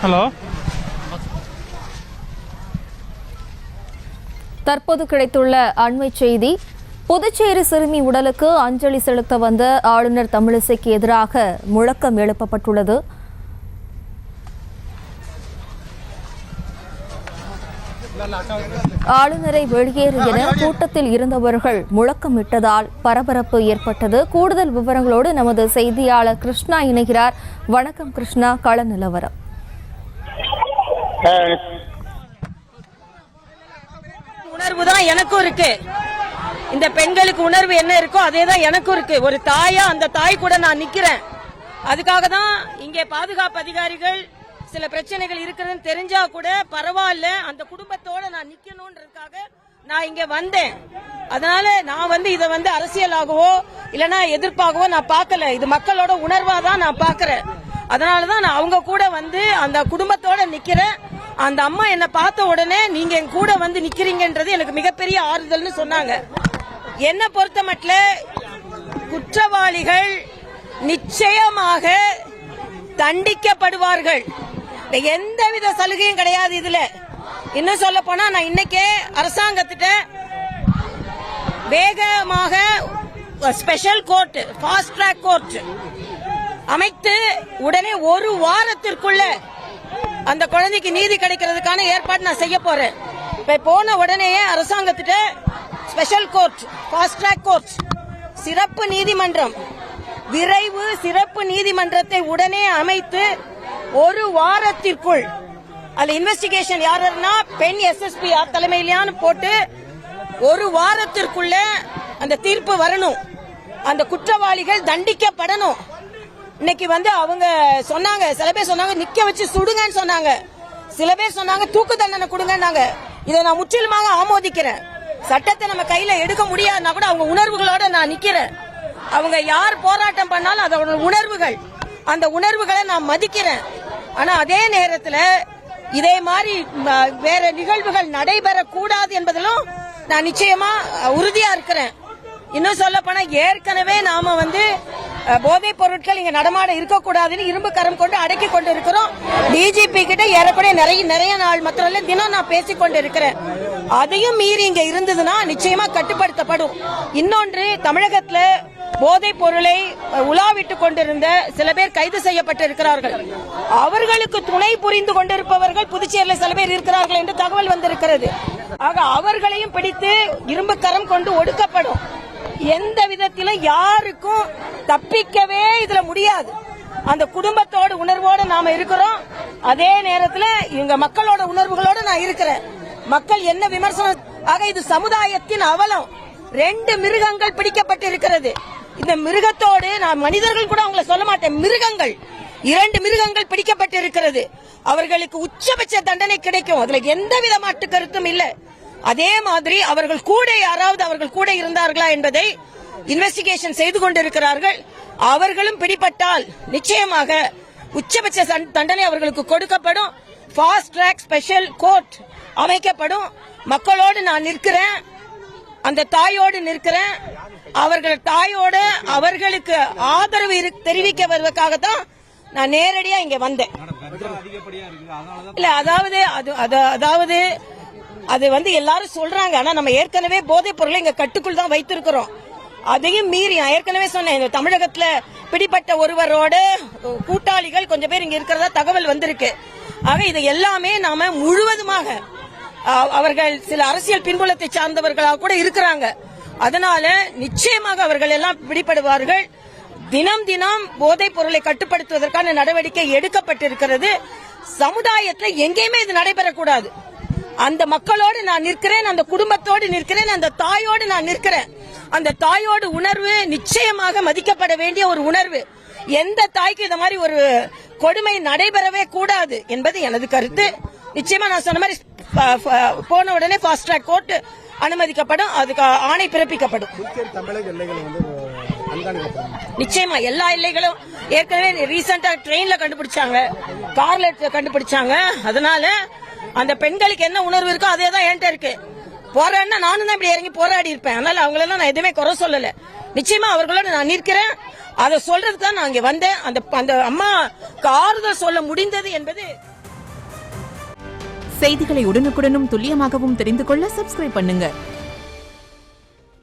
Hello. தற்போது கிடைத்துள்ள அண்மை செய்தி. புதுச்சேரி சிறுமி உடலுக்கு அஞ்சலி செலுத்த வந்த ஆளுநர் தமிழிசைக்கு எதிராக முழக்கம் எழுப்பப்பட்டுள்ளது. ஆளுநரை வெளியேறு என கூட்டத்தில் இருந்தவர்கள் முழக்கமிட்டதால் பரபரப்பு ஏற்பட்டது. கூடுதல் விவரங்களோடு நமது செய்தியாளர் கிருஷ்ணா இணைகிறார். வணக்கம் கிருஷ்ணா, கள நிலவரம். உணர்வு தான் எனக்கும் இருக்கு. இந்த பெண்களுக்கு உணர்வு என்ன இருக்கோ அதே தான் எனக்கும் இருக்கு. ஒரு தாயா அந்த தாய் கூட நான் நிக்கிறேன். அதுக்காக தான் இங்கே பாதுகாப்பு அதிகாரிகள் சில பிரச்சனைகள் இருக்குதுன்னு தெரிஞ்சா கூட பரவாயில்ல, அந்த குடும்பத்தோட நான் நிக்கணும்ன்றதுக்காக நான் இங்க வந்தேன். அதனால நான் இதை அரசியலாகவோ இல்லனா எதிர்ப்பாகவோ நான் பார்க்கல. இது மக்களோட உணர்வா தான் நான் பார்க்கிறேன். அதனாலதான் நான் அவங்க கூட அந்த குடும்பத்தோட நிக்கிறேன். அந்த அம்மா என்ன பார்த்த உடனே நீங்க என் கூட நிக்கிறீங்கன்றது எனக்கு மிகப்பெரிய ஆறுதல்னு சொன்னாங்க. என்ன பொறுத்த மட்டும் குற்றவாளிகள் நிச்சயமாக தண்டிக்கப்படுவார்கள். எந்தவித சலுகையும் கிடையாது. இதுல இன்னும் சொல்ல போனா நான் இன்னைக்கே அரசாங்கத்திட்ட வேகமாக special court, fast track court அமைத்து உடனே ஒரு வாரத்திற்குள்ள அந்த குழந்தைக்கு நீதி கிடைக்கிறதுக்கான ஏற்பாடு நான் செய்ய போறேன். போன உடனேயே அரசாங்கத்திட்ட special court, fast track court, சிறப்பு நீதிமன்றம், விரைவு சிறப்பு நீதிமன்றத்தை உடனே அமைத்து ஒரு வாரத்திற்குள் அதுல இன்வெஸ்டிகேஷன் யாருன்னா பெண் எஸ்எஸ்பி தலைமையிலான போட்டு ஒரு வாரத்திற்குள்ள அந்த தீர்ப்பு வரணும். அந்த குற்றவாளிகள் தண்டிக்கப்படணும். இன்னைக்கு அவங்க சொன்னாங்க, சில பேர் சொன்னாங்க நிக்க வச்சு சுடுங்கன்னு சொன்னாங்க, சில பேர் சொன்னாங்க தூக்கு தண்டனை கொடுங்கன்னாங்க. இதை நான் முற்றிலுமாக ஆமோதிக்கிறேன். சட்டத்தை நம்ம கையில எடுக்க முடியாதுன்னா கூட அவங்க உணர்வுகளோட நான் நிக்கிறேன். அவங்க யார் போராட்டம் பண்ணாலும் அதோட உணர்வுகள், அந்த உணர்வுகளை நான் மதிக்கிறேன். ஆனா அதே நேரத்தில் இதே மாதிரி வேற நிகழ்வுகள் நடைபெறக்கூடாது என்பதிலும் நான் நிச்சயமா உறுதியா இருக்கிறேன். இன்னும் சொல்ல போனா ஏற்கனவே நாம போதைப் பொருட்கள் இங்க நடமாட இருக்கக்கூடாதுன்னு இரும்பு கரம் கொண்டு அடக்கி கொண்டு இருக்கிறோம். டிஜிபி கிட்ட ஏறக்குறைய நிறைய நாள் மாத்திரம் தினம் நான் பேசிக் கொண்டு இருக்கிறேன். அதையும் மீறி இங்க இருந்ததுன்னா நிச்சயமா கட்டுப்படுத்தப்படும். இன்னொன்று, தமிழகத்துல போதைப் பொருளை உலாவிட்டுக் கொண்டிருந்த சில பேர் கைது செய்யப்பட்டிருக்கிறார்கள். அவர்களுக்கு துணை புரிந்து கொண்டிருப்பவர்கள் புதுச்சேரியில் சில பேர் இருக்கிறார்கள் என்று தகவல் வந்திருக்கிறது. ஆக அவர்களையும் பிடித்து இரும்பு கரம் கொண்டு ஒடுக்கப்படும். எந்த விதத்திலும் யாருக்கும் தப்பிக்கவே இதுல முடியாது. அந்த குடும்பத்தோட உணர்வோடு நாம இருக்கிறோம். அதே நேரத்தில் இங்க மக்களோட உணர்வுகளோட நான் இருக்கிறேன். மக்கள் என்ன விமர்சனம், ஆக இது சமுதாயத்தின் அவலம். 2 மிருகங்கள் பிடிக்கப்பட்டிருக்கிறது. இந்த மிருகத்தோடு நான் மனிதர்கள் கூட அவங்களை சொல்ல மாட்டேன், மிருகங்கள் 2 மிருகங்கள் பிடிக்கப்பட்டிருக்கிறது. அவர்களுக்கு உச்சபட்ச தண்டனை கிடைக்கும். அதுல எந்தவித மாற்று கருத்தும் இல்லை. அதே மாதிரி அவர்கள் கூட யாராவது அவர்கள் கூட இருந்தார்களா என்பதை இன்வெஸ்டிகேஷன் செய்து கொண்டிருக்கிறார்கள். அவர்களும் பிடிபட்டால் நிச்சயமாக உச்சபட்ச தண்டனை அவர்களுக்கு கொடுக்கப்படும். ஃபாஸ்ட் ட்ராக் ஸ்பெஷல் கோர்ட் அமைக்கப்படும். மக்களோடு நான் நிற்கிறேன், அந்த தாயோடு நிற்கிறேன். அவர்கள் தாயோட அவர்களுக்கு ஆதரவு தெரிவிக்க வருவதற்காகத்தான் நான் நேரடியா இங்க வந்தேன். இல்ல அதாவது அது எல்லாரும் சொல்றாங்க. ஆனா நம்ம ஏற்கனவே போதைப் பொருளை இங்க கட்டுக்குள் தான் வைத்திருக்கிறோம். அதையும் மீறி நான் ஏற்கனவே சொன்னேன், தமிழகத்துல பிடிப்பட்ட ஒருவரோட கூட்டாளிகள் கொஞ்சம் பேர் இங்க இருக்கிறதா தகவல் வந்திருக்கு. ஆக இதை எல்லாமே நாம முழுவதுமாக, அவர்கள் சில அரசியல் பின்புலத்தை சார்ந்தவர்களாக கூட இருக்கிறாங்க. அதனால நிச்சயமாக அவர்கள் எல்லாம் பிடிபடுவார்கள். தினம் தினம் போதைப் பொருளை கட்டுப்படுத்துவதற்கான நடவடிக்கை எடுக்கப்பட்டிருக்கிறது. சமுதாயத்தில் எங்கேயுமே இது நடைபெறக்கூடாது. அந்த மக்களோடு நான் நிற்கிறேன், அந்த குடும்பத்தோடு நிற்கிறேன், அந்த தாயோடு நான் நிற்கிறேன். அந்த தாயோடு உணர்வு நிச்சயமாக மதிக்கப்பட வேண்டிய ஒரு உணர்வு. எந்த தாய்க்கு இந்த மாதிரி ஒரு கொடுமை நடைபெறவே கூடாது என்பது எனது கருத்து. நிச்சயமா நான் சொன்ன மாதிரி போன உடனே ஃபாஸ்ட் ட்ராக் கோர்ட் அனுமதிக்கப்படும், அதுக்கு ஆணை பிறப்பிக்கப்படும். நிச்சயமா எல்லா எல்லைகளும் ஏற்கனவே ரீசெண்டா ட்ரெயின்ல கண்டுபிடிச்சாங்க, கார்ல கண்டுபிடிச்சாங்க. அதனால அந்த பெண்களுக்கு என்ன உணர்வு இருக்கோ அதே தான் என்கிட்ட இருக்கு. போராடினா நானும் தான் இப்படி இறங்கி போராடி இருப்பேன். அதனால அவங்களெல்லாம் நான் எதுவுமே குறை சொல்லல. நிச்சயமா அவர்களோட நான் நிற்கிறேன். அதை சொல்றதுக்கு தான் நான் இங்க வந்தேன். அந்த அம்மாக்கு ஆறுதல் சொல்ல முடிந்தது என்பது. செய்திகளை உடனுக்குடனும் துல்லியமாகவும் தெரிந்து கொள்ள சப்ஸ்கிரைப் பண்ணுங்க.